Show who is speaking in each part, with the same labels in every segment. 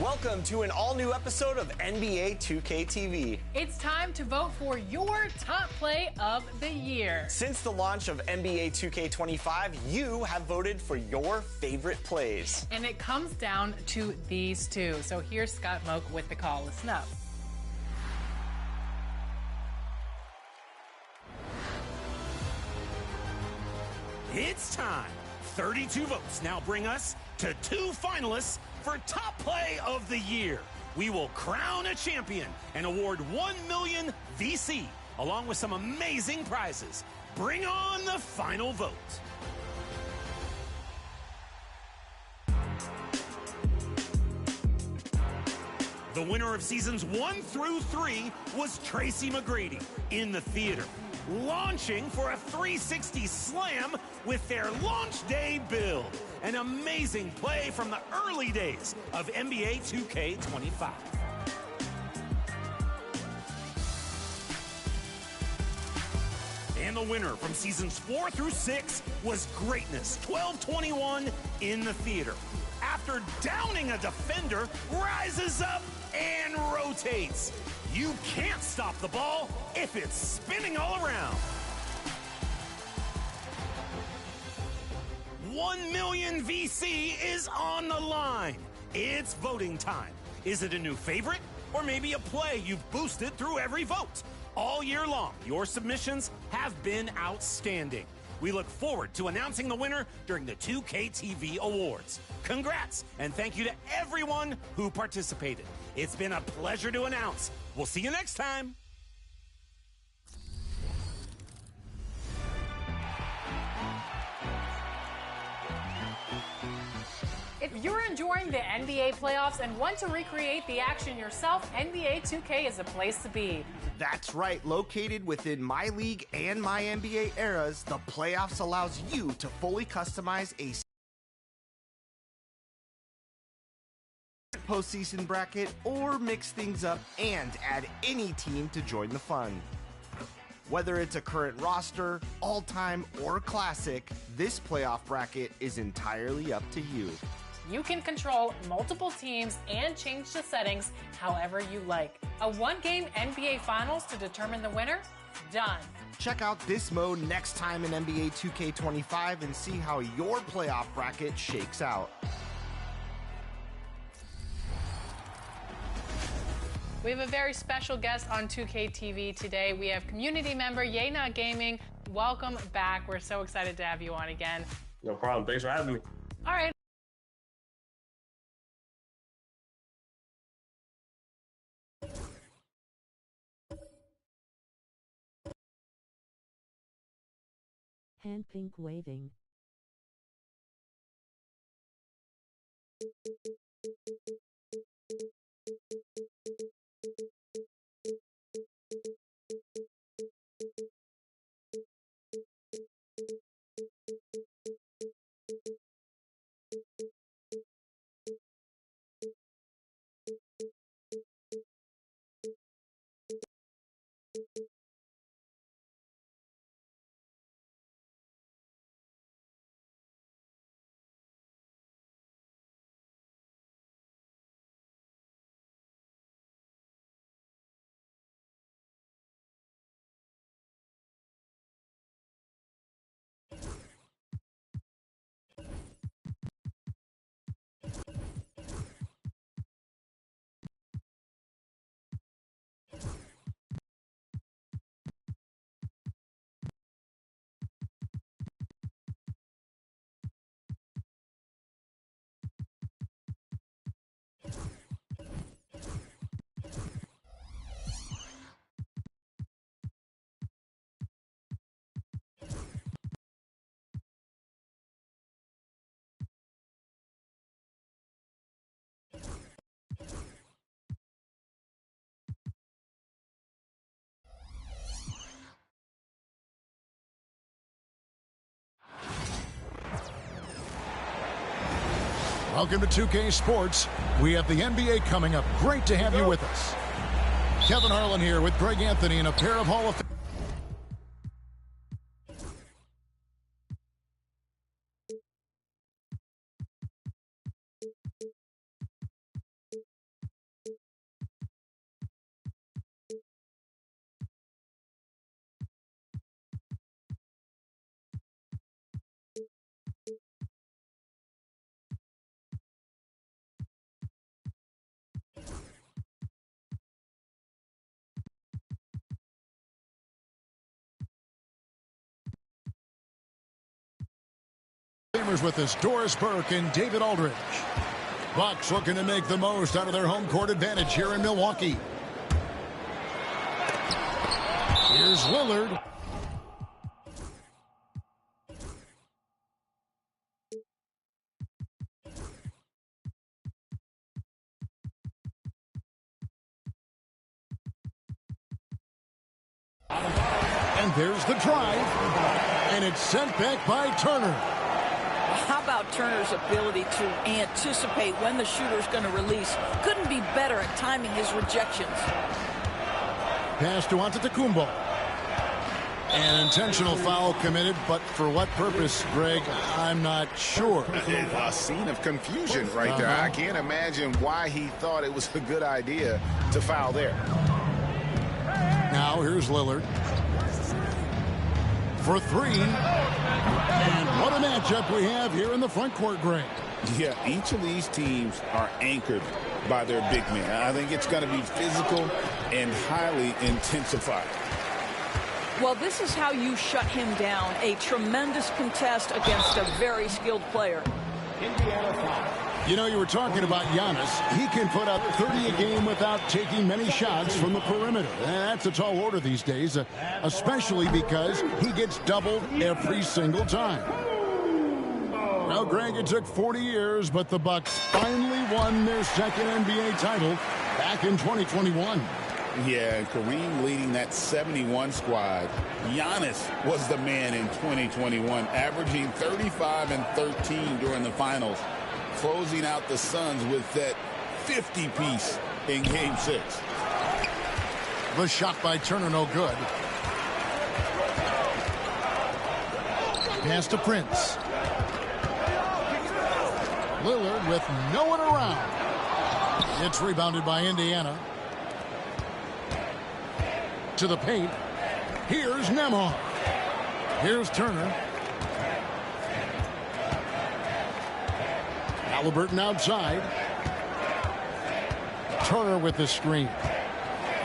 Speaker 1: Welcome to an all-new episode of NBA 2K TV.
Speaker 2: It's time to vote for your top play of the year.
Speaker 1: Since the launch of NBA 2K25, you have voted for your favorite plays.
Speaker 2: And it comes down to these two. So here's Scott Moak with the call. Listen up.
Speaker 3: It's time. 32 votes now bring us to 2 finalists for Top Play of the Year. We will crown a champion and award 1 million VC, along with some amazing prizes. Bring on the final vote. The winner of seasons 1 through 3 was Tracy McGrady in the theater, launching for a 360 slam with their launch day build. An amazing play from the early days of NBA 2K25. And the winner from seasons 4 through 6 was Greatness 1221 in the theater. After downing a defender, rises up and rotates. You can't stop the ball if it's spinning all around. 1 million VC is on the line. It's voting time. Is it a new favorite or maybe a play you've boosted through every vote? All year long, your submissions have been outstanding. We look forward to announcing the winner during the 2K TV Awards. Congrats, and thank you to everyone who participated. It's been a pleasure to announce. We'll see you next time.
Speaker 2: If you're enjoying the NBA playoffs and want to recreate the action yourself, NBA 2K is a place to be.
Speaker 4: That's right. Located within My League and My NBA eras, the playoffs allows you to fully customize a postseason bracket or mix things up and add any team to join the fun. Whether it's a current roster, all-time, or classic, this playoff bracket is entirely up to you.
Speaker 2: You can control multiple teams and change the settings however you like. A one-game NBA Finals to determine the winner? Done.
Speaker 4: Check out this mode next time in NBA 2K25 and see how your playoff bracket shakes out.
Speaker 2: We have a very special guest on 2K TV today. We have community member Yena Gaming. Welcome back. We're so excited to have you on again.
Speaker 5: No problem. Thanks for having me.
Speaker 2: All right.
Speaker 6: Hand pink waving.
Speaker 7: Welcome to 2K Sports. We have the NBA coming up. Great to have you with us. Kevin Harlan here with Greg Anthony and a pair of Hall of Fame. newcomers with us, Doris Burke and David Aldridge. Bucks looking to make the most out of their home court advantage here in Milwaukee. Here's Lillard. And there's the drive. And it's sent back by Turner.
Speaker 5: How about Turner's ability to anticipate when the shooter's going to release? Couldn't be better at timing his rejections.
Speaker 7: Pass to Antetokounmpo. An intentional foul committed, but for what purpose, Greg, I'm not sure.
Speaker 8: A scene of confusion right there. I can't imagine why he thought it was a good idea to foul there.
Speaker 7: Now here's Lillard. For three. And what a matchup we have here in the front court, Greg.
Speaker 8: Yeah, each of these teams are anchored by their big men. I think it's going to be physical and highly intensified.
Speaker 5: Well, this is how you shut him down. A tremendous contest against a very skilled player.
Speaker 7: You know, you were talking about Giannis. He can put up 30 a game without taking many shots from the perimeter. That's a tall order these days, especially because he gets doubled every single time. Well, Greg, it took 40 years, but the Bucks finally won their second NBA title back in 2021.
Speaker 8: Yeah, Kareem leading that 71 squad. Giannis was the man in 2021, averaging 35 and 13 during the finals, closing out the Suns with that 50-piece in Game 6.
Speaker 7: The shot by Turner, no good. Pass to Prince. Lillard with no one around. It's rebounded by Indiana. To the paint. Here's Nembhard. Here's Turner. Halliburton outside. Turner with the screen.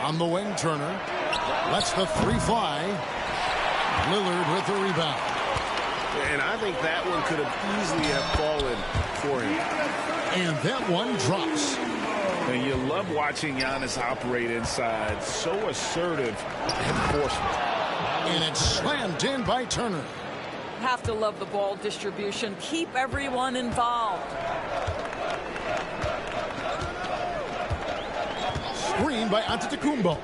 Speaker 7: On the wing, Turner. Lets the three fly. Lillard with the rebound.
Speaker 8: And I think that one could have easily have fallen for him.
Speaker 7: And that one drops.
Speaker 8: And you love watching Giannis operate inside. So assertive and forceful.
Speaker 7: And it's slammed in by Turner.
Speaker 5: Have to love the ball distribution. Keep everyone involved.
Speaker 7: Screen by Antetokounmpo.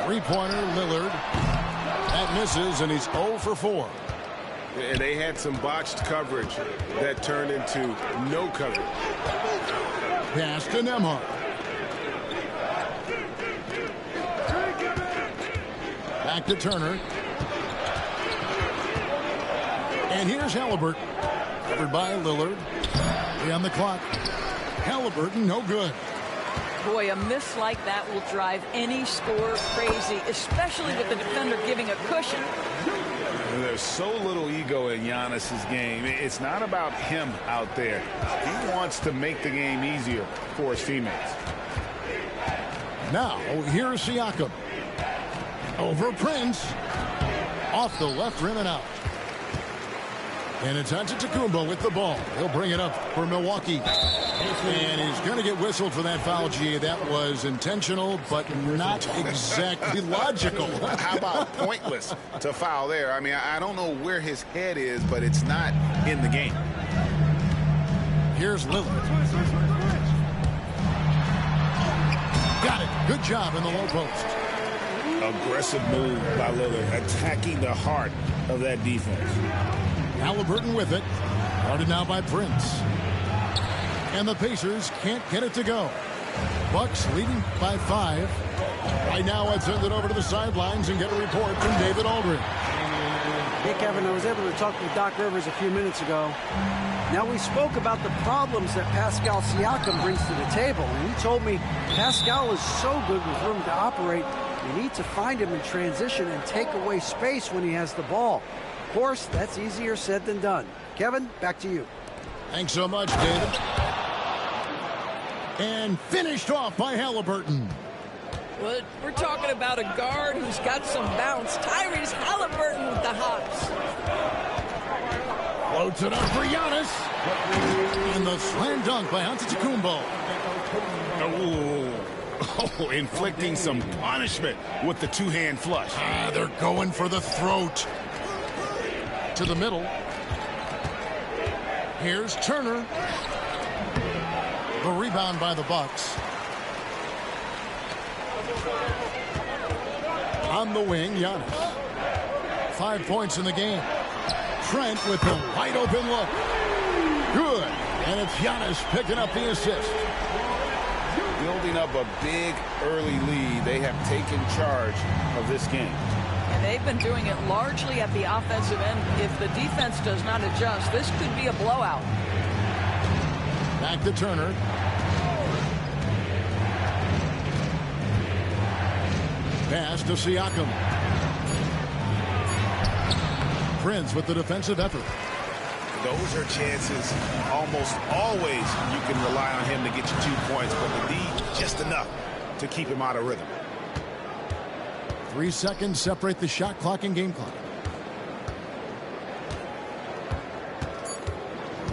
Speaker 7: Three-pointer, Lillard. That misses, and he's 0 for 4.
Speaker 9: And they had some botched coverage that turned into no coverage.
Speaker 7: Pass to Nembhard. Back to Turner. And here's Halliburton. Covered by Lillard. 3 on the clock. Halliburton, no good.
Speaker 5: Boy, a miss like that will drive any scorer crazy, especially with the defender giving a cushion.
Speaker 8: There's so little ego in Giannis's game. It's not about him out there. He wants to make the game easier for his teammates.
Speaker 7: Now, here's Siakam. Over Prince. Off the left rim and out. And it's Antetokounmpo with the ball. He'll bring it up for Milwaukee. And he's going to get whistled for that foul, G. That was intentional, but not exactly logical.
Speaker 8: How about pointless to foul there? I mean, I don't know where his head is, but it's not in the game.
Speaker 7: Here's Lillard. Got it. Good job in the low post.
Speaker 8: Aggressive move by Lillard, attacking the heart of that defense.
Speaker 7: Halliburton with it. Guarded now by Prince. And the Pacers can't get it to go. Bucks leading by 5. Right now, let's send it over to the sidelines and get a report from David Aldridge.
Speaker 10: Hey, Kevin, I was able to talk with Doc Rivers a few minutes ago. Now, we spoke about the problems that Pascal Siakam brings to the table, and he told me Pascal is so good with room to operate, you need to find him in transition and take away space when he has the ball. Of course, that's easier said than done. Kevin, back to you.
Speaker 7: Thanks so much, David. And finished off by Halliburton.
Speaker 5: Well, we're talking about a guard who's got some bounce. Tyrese Halliburton with the hops.
Speaker 7: Floats it up for Giannis. And the slam dunk by Antetokounmpo.
Speaker 8: Oh, inflicting some punishment with the two-hand flush.
Speaker 7: They're going for the throat. To the middle. Here's Turner. The rebound by the Bucks. On the wing, Giannis. 5 points in the game. Trent with the wide open look. Good. And it's Giannis picking up the assist.
Speaker 8: Building up a big early lead. They have taken charge of this game.
Speaker 5: And they've been doing it largely at the offensive end. If the defense does not adjust, this could be a blowout.
Speaker 7: Back to Turner. Pass to Siakam. Prince with the defensive effort.
Speaker 9: Those are chances almost always you can rely on him to get you 2 points, but the lead just enough to keep him out of rhythm.
Speaker 7: 3 seconds separate the shot clock and game clock.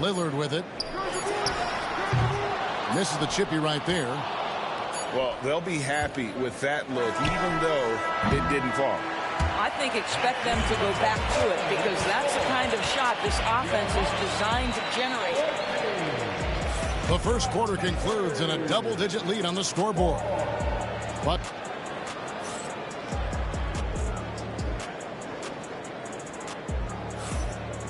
Speaker 7: Lillard with it. Misses the chippy right there.
Speaker 8: Well, they'll be happy with that look, even though it didn't fall.
Speaker 5: I think expect them to go back to it because that's the kind of shot this offense is designed to generate.
Speaker 7: The first quarter concludes in a double-digit lead on the scoreboard. But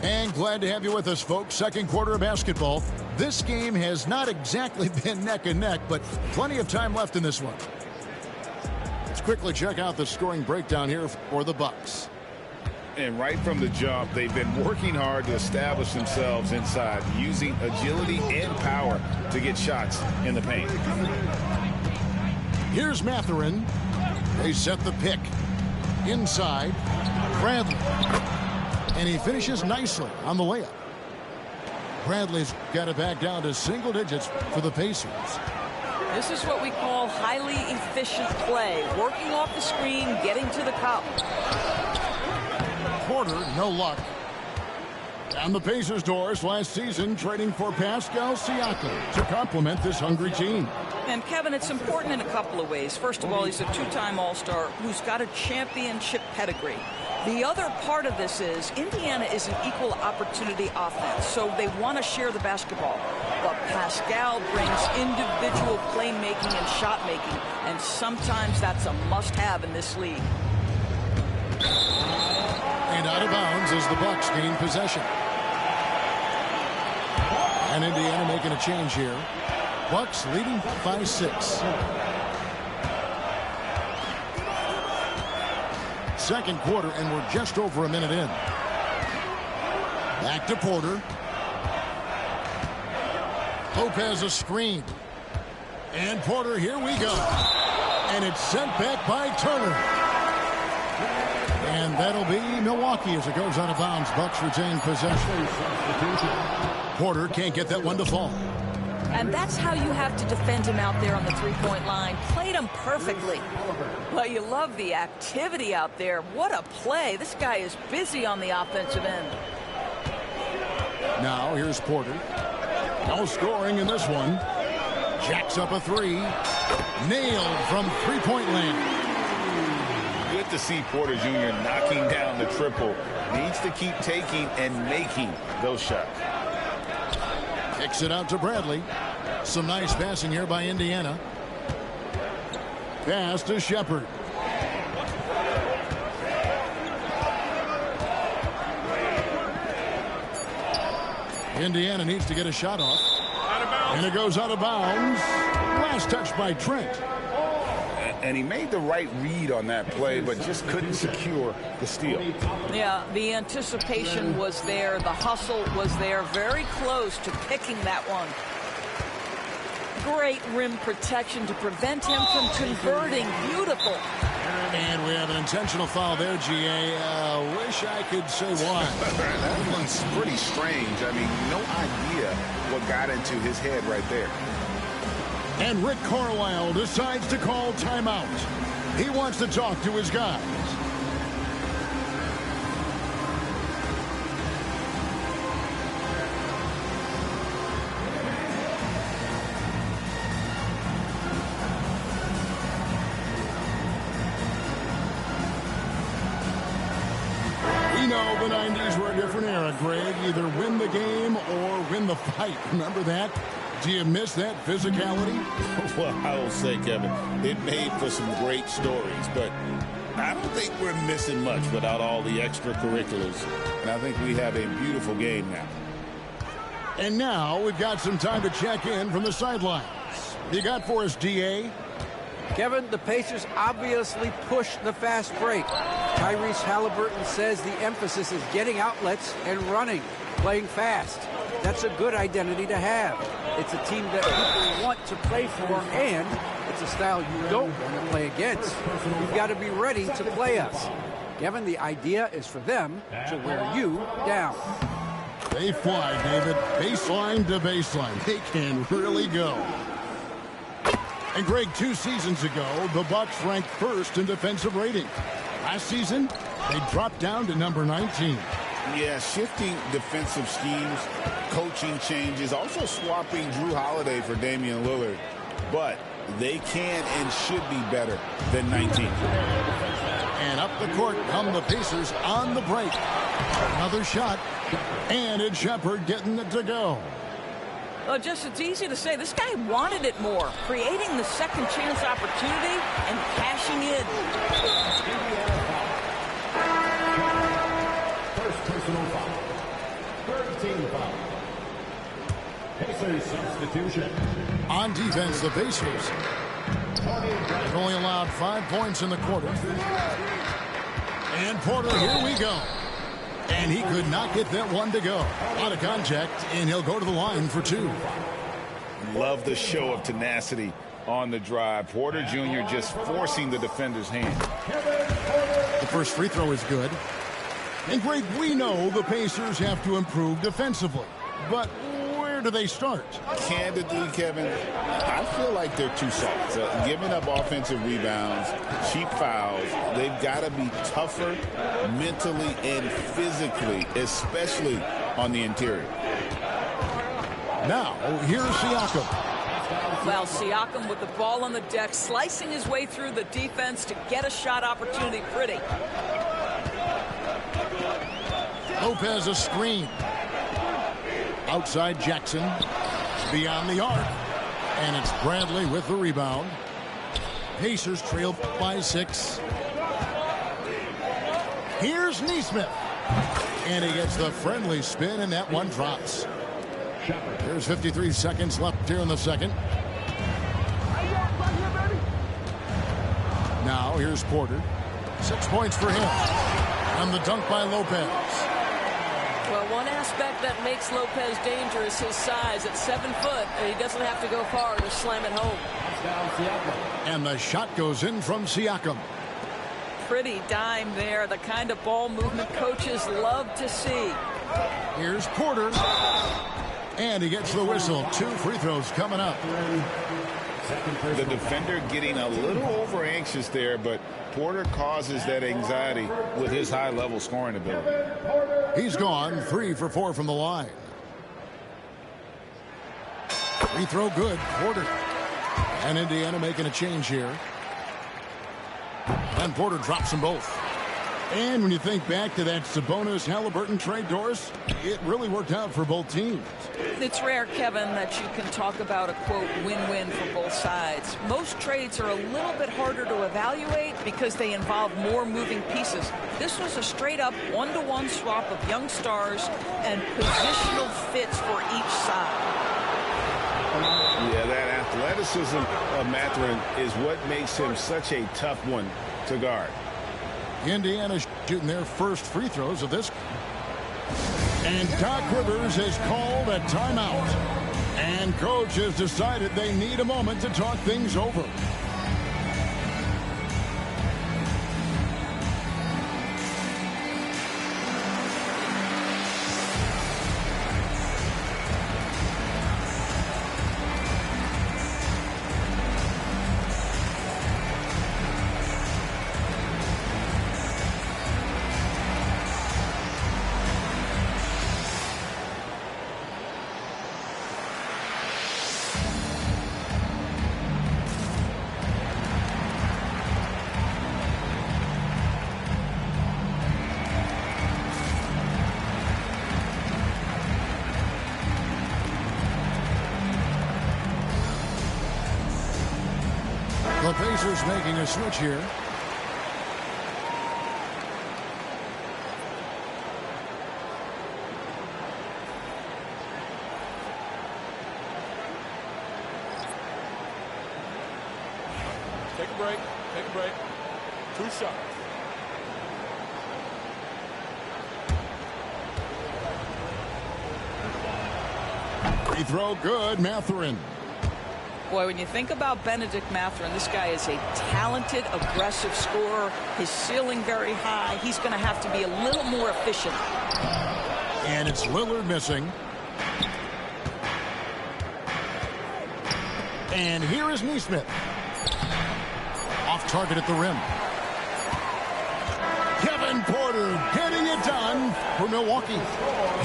Speaker 7: and glad to have you with us, folks. Second quarter of basketball. This game has not exactly been neck and neck, but plenty of time left in this one. Let's quickly check out the scoring breakdown here for the Bucks.
Speaker 8: And right from the jump, they've been working hard to establish themselves inside, using agility and power to get shots in the paint.
Speaker 7: Here's Mathurin. They set the pick. Inside, Bradley. And he finishes nicely on the layup. Bradley's got it back down to single digits for the Pacers.
Speaker 5: This is what we call highly efficient play. Working off the screen, getting to the cup.
Speaker 7: Porter, no luck. Down the Pacers' doors last season, trading for Pascal Siakam to complement this hungry team.
Speaker 5: And Kevin, it's important in a couple of ways. First of all, he's a two-time All-Star who's got a championship pedigree. The other part of this is Indiana is an equal opportunity offense, so they want to share the basketball. But Pascal brings individual playmaking and shot making, and sometimes that's a must-have in this league.
Speaker 7: And out of bounds as the Bucks gain possession. And Indiana making a change here. Bucks leading by 6. Second quarter, and we're just over a minute in. Back to Porter. Lopez a screen. And Porter, here we go. And it's sent back by Turner. And that'll be Milwaukee as it goes out of bounds. Bucks retain possession. Porter can't get that one to fall.
Speaker 5: And that's how you have to defend him out there on the three-point line. Played him perfectly. Well, you love the activity out there. What a play. This guy is busy on the offensive end.
Speaker 7: Now here's Porter. No scoring in this one. Jacks up a 3. Nailed from three-point land.
Speaker 8: Good to see Porter Jr. knocking down the triple. Needs to keep taking and making those shots.
Speaker 7: Kicks it out to Bradley. Some nice passing here by Indiana. Pass to Shepard. Indiana needs to get a shot off. And it goes out of bounds. Last touch by Trent.
Speaker 8: And he made the right read on that play, but just couldn't secure the steal.
Speaker 5: Yeah, the anticipation was there. The hustle was there. Very close to picking that one. Great rim protection to prevent him from converting. Beautiful.
Speaker 7: And we have an intentional foul there, GA. Wish I could say why.
Speaker 8: That one's pretty strange. I mean, no idea what got into his head right there.
Speaker 7: And Rick Carlisle decides to call timeout. He wants to talk to his guys. the 90s were a different era, Greg. Either win the game or win the fight. Remember that? Do you miss that physicality?
Speaker 8: Well, I will say, Kevin, it made for some great stories, but I don't think we're missing much without all the extracurriculars. And I think we have a beautiful game now.
Speaker 7: And now we've got some time to check in from the sidelines. You got for us, DA?
Speaker 10: Kevin, the Pacers obviously pushed the fast break. Tyrese Halliburton says the emphasis is getting outlets and running, playing fast. That's a good identity to have. It's a team that people want to play for, and it's a style you don't want to play against. You've got to be ready to play us. Kevin, the idea is for them to wear you down.
Speaker 7: They fly, David. Baseline to baseline. They can really go. And Greg, 2 seasons ago, the Bucks ranked first in defensive rating. Last season, they dropped down to number 19.
Speaker 8: Yeah, shifting defensive schemes, coaching changes, also swapping Drew Holiday for Damian Lillard. But they can and should be better than 19.
Speaker 7: And up the court come the Pacers on the break. Another shot, and it's Shepherd getting it to go.
Speaker 5: Well, just it's easy to say this guy wanted it more, creating the second chance opportunity and cashing in.
Speaker 11: First personal foul. Third team foul. Pacers substitution.
Speaker 7: On defense, the Pacers have only allowed 5 points in the quarter. And Porter, here we go. And he could not get that one to go. Out of contact, and he'll go to the line for 2.
Speaker 8: Love the show of tenacity on the drive. Porter Jr. just forcing the defender's hand.
Speaker 7: The first free throw is good. And Greg, we know the Pacers have to improve defensively. But where do they start?
Speaker 8: Candidly, Kevin, I feel like they're too soft. Giving up offensive rebounds, cheap fouls. They've got to be tougher mentally and physically, especially on the interior.
Speaker 7: Now, here's Siakam.
Speaker 5: Well, Siakam with the ball on the deck, slicing his way through the defense to get a shot opportunity pretty.
Speaker 7: Lopez a screen. Outside Jackson. Beyond the arc. And it's Bradley with the rebound. Pacers trail by 6. Here's Nesmith. And he gets the friendly spin, and that one drops. There's 53 seconds left here in the second. Now here's Porter. 6 points for him. And the dunk by Lopez.
Speaker 12: Well, one aspect that makes Lopez dangerous, his size. At 7 foot, and he doesn't have to go far to slam it home.
Speaker 7: And the shot goes in from Siakam.
Speaker 5: Pretty dime there, the kind of ball movement coaches love to see.
Speaker 7: Here's Porter. And he gets the whistle. 2 free throws coming up.
Speaker 8: The defender getting a little over anxious there, but Porter causes that anxiety with his high-level scoring ability.
Speaker 7: He's gone 3 for 4 from the line. Free throw good. Porter. And Indiana making a change here. And Porter drops them both. And when you think back to that Sabonis-Halliburton trade, Doris, it really worked out for both teams.
Speaker 5: It's rare, Kevin, that you can talk about a, quote, win-win for both sides. Most trades are a little bit harder to evaluate because they involve more moving pieces. This was a straight-up one-to-one swap of young stars and positional fits for each side.
Speaker 8: Yeah, that athleticism of Mathurin is what makes him such a tough one to guard.
Speaker 7: Indiana shooting their first free throws of this. And Doc Rivers has called a timeout. And coach has decided they need a moment to talk things over. The Pacers making a switch here.
Speaker 13: Take a break. Take a break. 2 shots.
Speaker 7: Free throw good, Mathurin.
Speaker 5: Boy, when you think about Benedict Mathurin, this guy is a talented, aggressive scorer. His ceiling very high. He's going to have to be a little more efficient.
Speaker 7: And it's Lillard missing. And here is Nesmith. Off target at the rim. Kevin Porter getting it done for Milwaukee.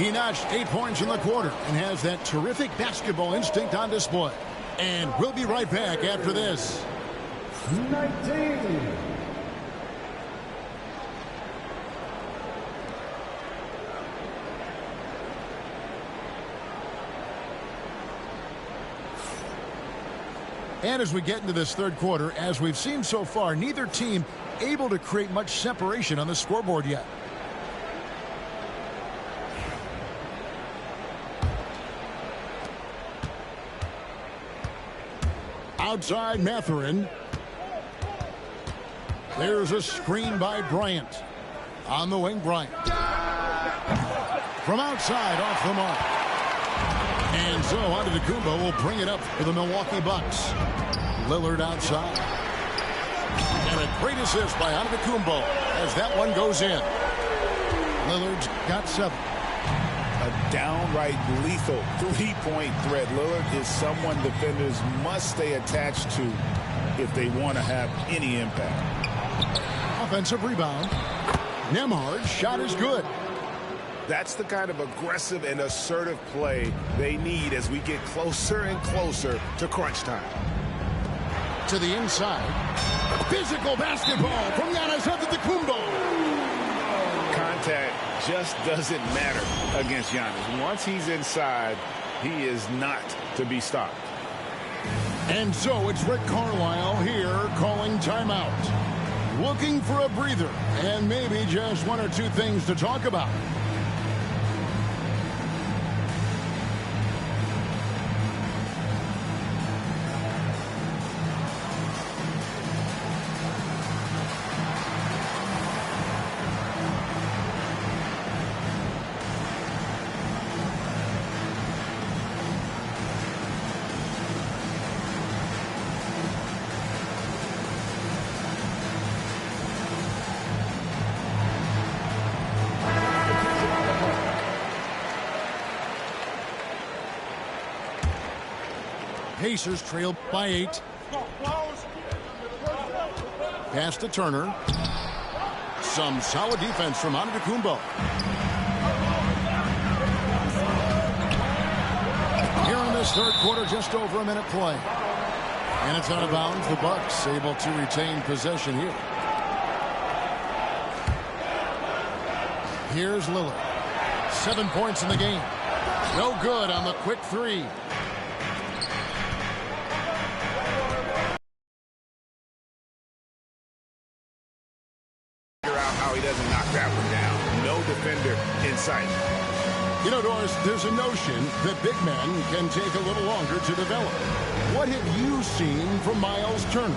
Speaker 7: He notched 8 points in the quarter and has that terrific basketball instinct on display. And we'll be right back after this.
Speaker 11: 19.
Speaker 7: And as we get into this third quarter, as we've seen so far, neither team able to create much separation on the scoreboard yet. Outside Mathurin. There's a screen by Bryant. On the wing, Bryant. From outside, off the mark. And so Antetokounmpo will bring it up for the Milwaukee Bucks. Lillard outside. And a great assist by Antetokounmpo as that one goes in. Lillard's got 7.
Speaker 8: A downright lethal three-point threat. Lillard is someone defenders must stay attached to if they want to have any impact.
Speaker 7: Offensive rebound. Nembhard's shot is good.
Speaker 9: That's the kind of aggressive and assertive play they need as we get closer and closer to crunch time.
Speaker 7: To the inside. Physical basketball from Giannis Antetokounmpo.
Speaker 9: Contact just doesn't matter against Giannis. Once he's inside, he is not to be stopped.
Speaker 7: And so it's Rick Carlisle here calling timeout. Looking for a breather and maybe just 1 or 2 things to talk about. Pacers trail by 8. Pass to Turner. Some solid defense from Antetokounmpo. Here in this third quarter, just over a minute play. And it's out of bounds. The Bucks able to retain possession here. Here's Lillard. 7 points in the game. No good on the quick 3.
Speaker 9: He doesn't knock that one down. No defender in sight.
Speaker 7: You know, Doris, there's a notion that big men can take a little longer to develop. What have you seen from Miles Turner?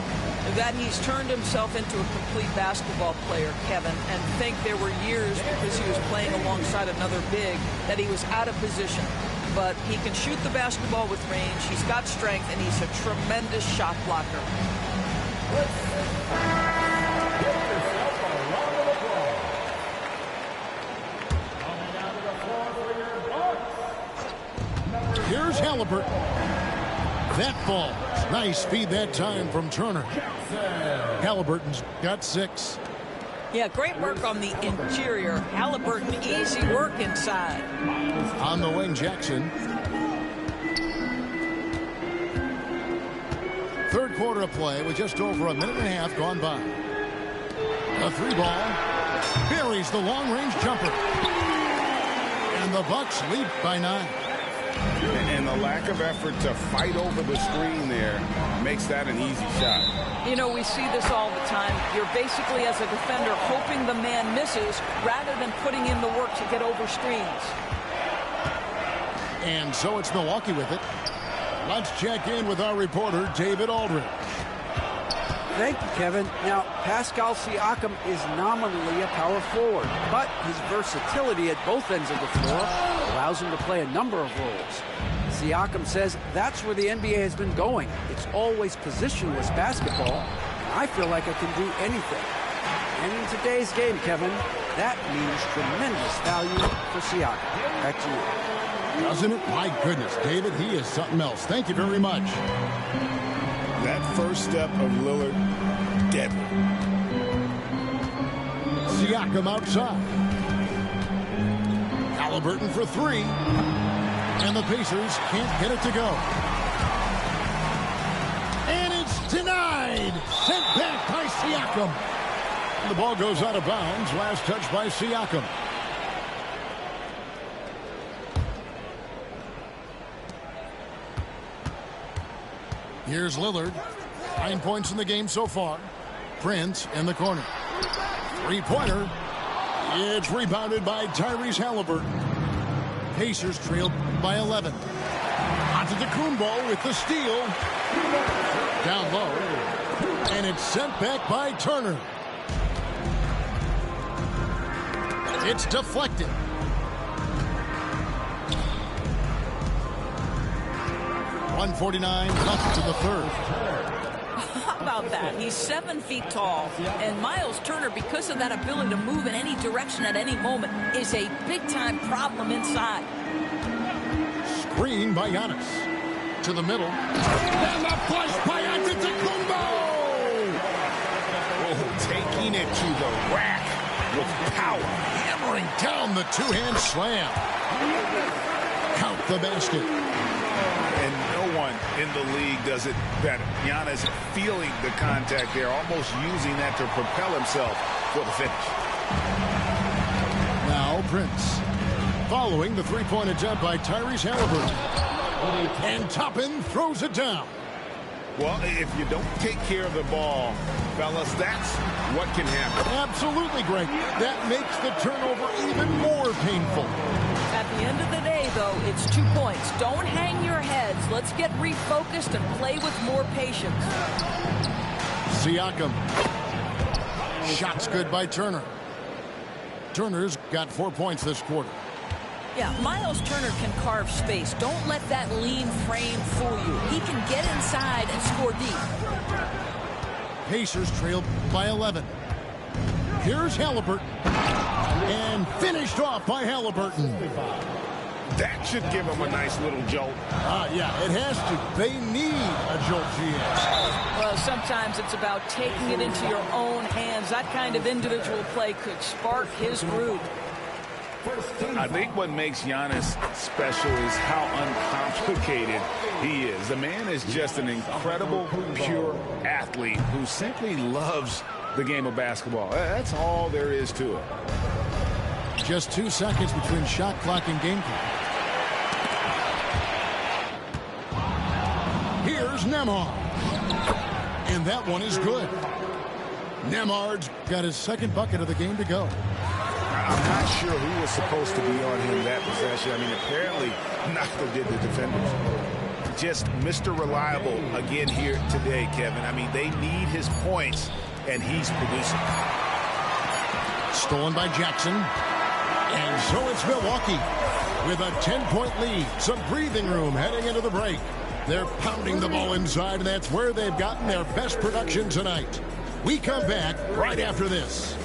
Speaker 5: That he's turned himself into a complete basketball player, Kevin, and think there were years because he was playing alongside another big that he was out of position. But he can shoot the basketball with range. He's got strength, and he's a tremendous shot blocker.
Speaker 7: Here's Halliburton. That ball. Nice feed that time from Turner. Halliburton's got 6.
Speaker 5: Yeah, great work on the interior. Halliburton, easy work inside.
Speaker 7: On the wing, Jackson. Third quarter of play with just over a minute and a half gone by. A 3-ball. Buries the long-range jumper. And the Bucks lead by 9.
Speaker 8: And the lack of effort to fight over the screen there makes that an easy shot.
Speaker 5: You know, we see this all the time. You're basically, as a defender, hoping the man misses rather than putting in the work to get over screens.
Speaker 7: And so it's Milwaukee with it. Let's check in with our reporter, David Aldridge.
Speaker 10: Thank you, Kevin. Now, Pascal Siakam is nominally a power forward, but his versatility at both ends of the floor allows him to play a number of roles. Siakam says that's where the NBA has been going. It's always positionless basketball, and I feel like I can do anything. And in today's game, Kevin, that means tremendous value for Siakam. Back to you.
Speaker 7: Doesn't it? My goodness, David, he is something else. Thank you very much.
Speaker 8: That first step of Lillard, deadly.
Speaker 7: Siakam outside. Haliburton for three. And the Pacers can't get it to go. And it's denied. Sent back by Siakam. The ball goes out of bounds. Last touch by Siakam. Here's Lillard. 9 points in the game so far. Prince in the corner. Three-pointer. It's rebounded by Tyrese Haliburton. Pacers trailed by 11. Antetokounmpo with the steal. Down low. And it's sent back by Turner. It's deflected. .149 left in the third.
Speaker 5: How about that? He's 7 feet tall. And Miles Turner, because of that ability to move in any direction at any moment, is a big-time problem inside.
Speaker 7: Screen by Giannis. To the middle. And the push by Antetokounmpo!
Speaker 8: Oh, taking it to the rack with power.
Speaker 7: Hammering down the two-hand slam. Count the basket.
Speaker 8: And no one in the league does it better. Giannis feeling the contact there, almost using that to propel himself for the finish.
Speaker 7: Now Prince. Following the three-point attempt by Tyrese Haliburton. And Toppin throws it down.
Speaker 8: Well, if you don't take care of the ball, fellas, that's what can happen.
Speaker 7: Absolutely, Greg. That makes the turnover even more painful.
Speaker 5: At the end of the day, though, it's 2 points. Don't hang your heads. Let's get refocused and play with more patience.
Speaker 7: Siakam. Shots good by Turner. Turner's got 4 points this quarter.
Speaker 5: Yeah, Miles Turner can carve space. Don't let that lean frame fool you. He can get inside and score deep.
Speaker 7: Pacers trailed by 11. Here's Haliburton. And finished off by Haliburton.
Speaker 8: That should give them a nice little jolt.
Speaker 7: Yeah, it has to. They need a jolt, GS.
Speaker 5: Well, sometimes it's about taking it into your own hands. That kind of individual play could spark his groove.
Speaker 8: I think what makes Giannis special is how uncomplicated he is. The man is just an incredible, pure athlete who simply loves the game of basketball. That's all there is to it.
Speaker 7: Just 2 seconds between shot clock and game clock. Here's Nembhard. And that one is good. Nembhard's got his second bucket of the game to go.
Speaker 8: I'm not sure who was supposed to be on him that possession. I mean, apparently neither did the defenders. Just Mr. Reliable again here today, Kevin. I mean, they need his points, and he's producing.
Speaker 7: Stolen by Jackson. And so it's Milwaukee with a 10-point lead. Some breathing room heading into the break. They're pounding the ball inside, and that's where they've gotten their best production tonight. We come back right after this.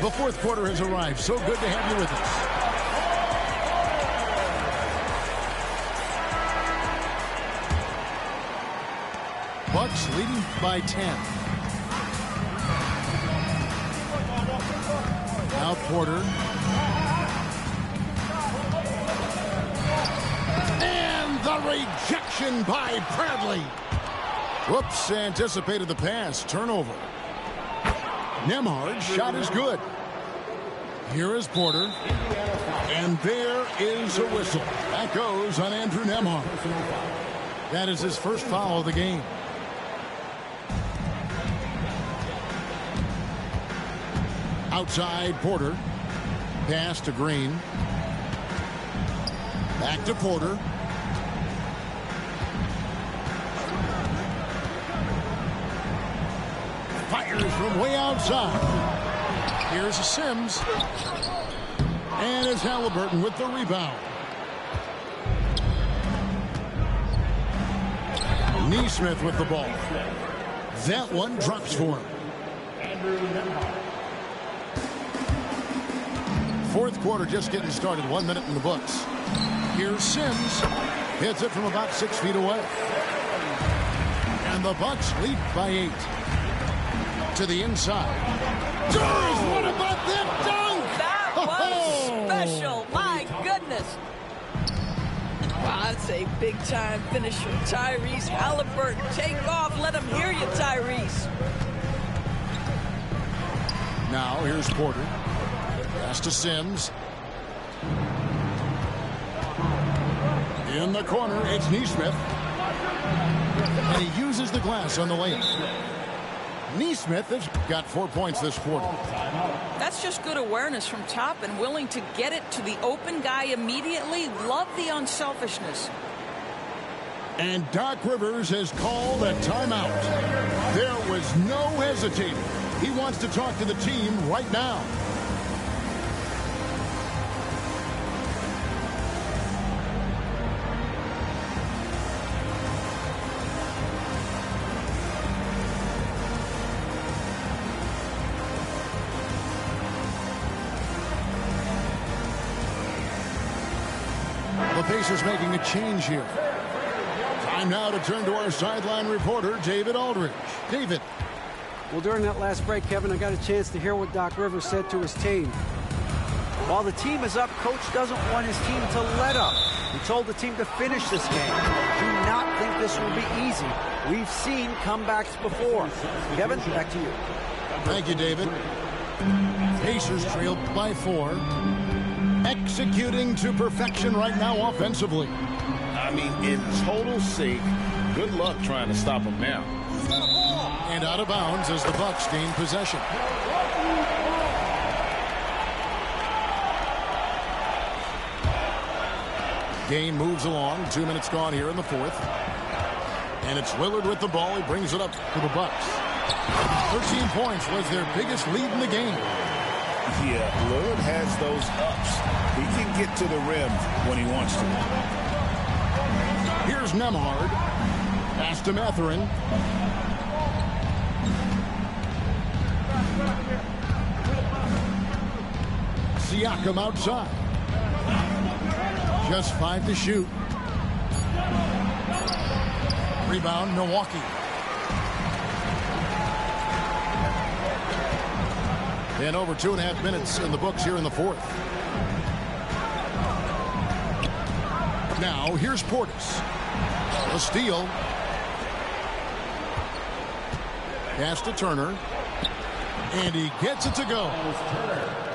Speaker 7: The fourth quarter has arrived. So good to have you with us. Bucks leading by 10. Now Porter. And the rejection by Bradley. Whoops, anticipated the pass. Turnover. Nembhard's shot is good. Here is Porter. And there is a whistle. That goes on Andrew Nembhard. That is his first foul of the game. Outside Porter. Pass to Green. Back to Porter. Fires from way outside. Here's Sims. And it's Halliburton with the rebound. Neesmith with the ball. That one drops for him. Fourth quarter just getting started. 1 minute in the books. Here's Sims. Hits it from about 6 feet away. And the Bucks lead by 8. To the inside. Doris, what about that dunk?
Speaker 5: That was special. My goodness. Wow, that's a big-time finisher. Tyrese Halliburton, take off. Let him hear you, Tyrese.
Speaker 7: Now, here's Porter. Pass to Sims. In the corner, it's Neesmith. And he uses the glass on the layup. Neesmith has got 4 points this quarter.
Speaker 5: That's just good awareness from top and willing to get it to the open guy immediately. Love the unselfishness.
Speaker 7: And Doc Rivers has called a timeout. There was no hesitating. He wants to talk to the team right now. Pacers making a change here. Time now to turn to our sideline reporter, David Aldridge. David.
Speaker 10: Well, during that last break, Kevin, I got a chance to hear what Doc Rivers said to his team. While the team is up, Coach doesn't want his team to let up. He told the team to finish this game. Do not think this will be easy. We've seen comebacks before. Kevin, back to you.
Speaker 7: Thank you, David. Pacers trailed by 4. Executing to perfection right now offensively.
Speaker 9: I mean, in total sync. Good luck trying to stop him now.
Speaker 7: And out of bounds as the Bucks gain possession. Game moves along. 2 minutes gone here in the fourth. And it's Lillard with the ball. He brings it up to the Bucks. 13 points was their biggest lead in the game.
Speaker 8: Yeah, Lillard has those ups. He can get to the rim when he wants to.
Speaker 7: Here's Nembhard. Pass to Mathurin. Siakam outside. Just 5 to shoot. Rebound, Milwaukee. And over 2.5 minutes in the books here in the fourth. Now, here's Portis. A steal. Pass to Turner. And he gets it to go.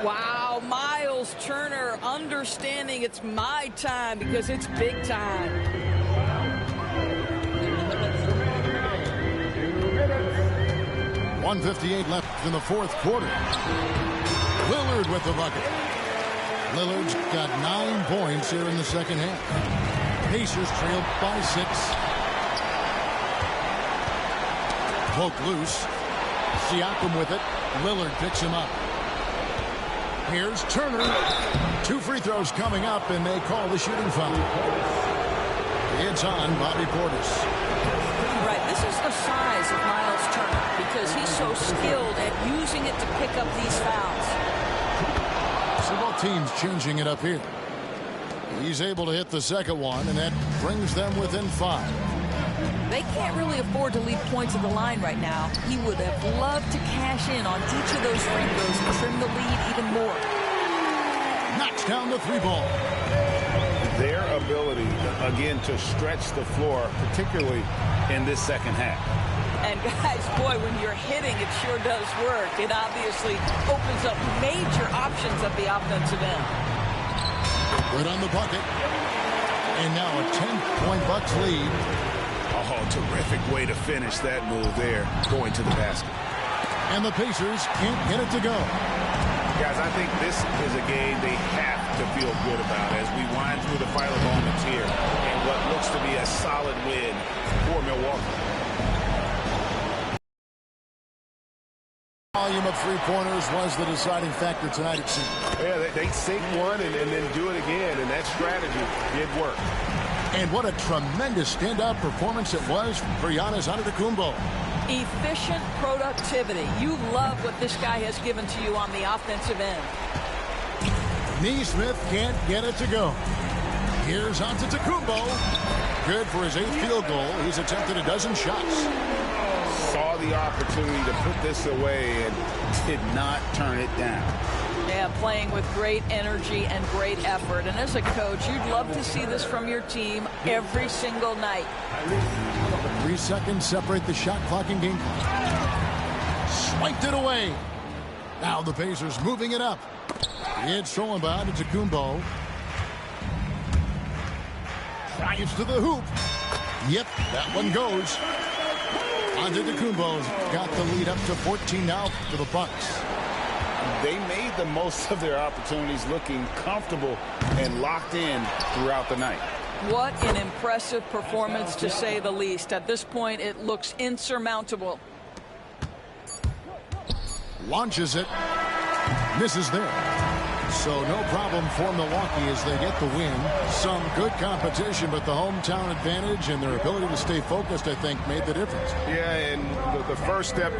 Speaker 5: Wow, Miles Turner understanding it's my time because it's big time.
Speaker 7: .158 left in the fourth quarter. Lillard with the bucket. Lillard's got 9 points here in the second half. Pacers trailed by 6. Poke loose. Siakam with it. Lillard picks him up. Here's Turner. 2 free throws coming up, and they call the shooting foul. It's on Bobby Portis.
Speaker 5: Right, this is the size of Miles Turner because he's so skilled at using it to pick up these fouls.
Speaker 7: So both teams changing it up here. He's able to hit the second one, and that brings them within 5.
Speaker 5: They can't really afford to leave points at the line right now. He would have loved to cash in on each of those free throws and trim the lead even more.
Speaker 7: Knocks down the 3-ball.
Speaker 9: Their ability, again, to stretch the floor, particularly in this second half.
Speaker 5: And guys, boy, when you're hitting, it sure does work. It obviously opens up major options at the offensive end.
Speaker 7: Right on the bucket. And now a 10-point Bucks lead.
Speaker 9: Oh, terrific way to finish that move there, going to the basket.
Speaker 7: And the Pacers can't get it to go.
Speaker 9: Guys, I think this is a game they have to feel good about as we wind through the final moments here and what looks to be a solid win for Milwaukee.
Speaker 7: Volume of three-pointers was the deciding factor tonight, it seemed.
Speaker 9: Yeah, they sink one and then do it again, and that strategy did work.
Speaker 7: And what a tremendous standout performance it was for Giannis Antetokounmpo.
Speaker 5: Efficient productivity. You love what this guy has given to you on the offensive end.
Speaker 7: Neesmith can't get it to go. Here's Antetokounmpo. Good for his 8th field goal. He's attempted a dozen shots.
Speaker 8: Saw the opportunity to put this away and did not turn it down.
Speaker 5: Yeah, playing with great energy and great effort. And as a coach, you'd love to see this from your team every single night.
Speaker 7: 3 seconds separate the shot clock and game clock. Swiped it away. Now the Pacers moving it up. It's stolen by Antetokounmpo. Drives to the hoop. Yep, that one goes. Antetokounmpo's got the lead up to 14 now for the Bucks.
Speaker 8: They made the most of their opportunities, looking comfortable and locked in throughout the night.
Speaker 5: What an impressive performance, to say the least. At this point, it looks insurmountable.
Speaker 7: Launches it. Misses there. So no problem for Milwaukee as they get the win. Some good competition, but the hometown advantage and their ability to stay focused, I think, made the difference.
Speaker 9: Yeah, and the first step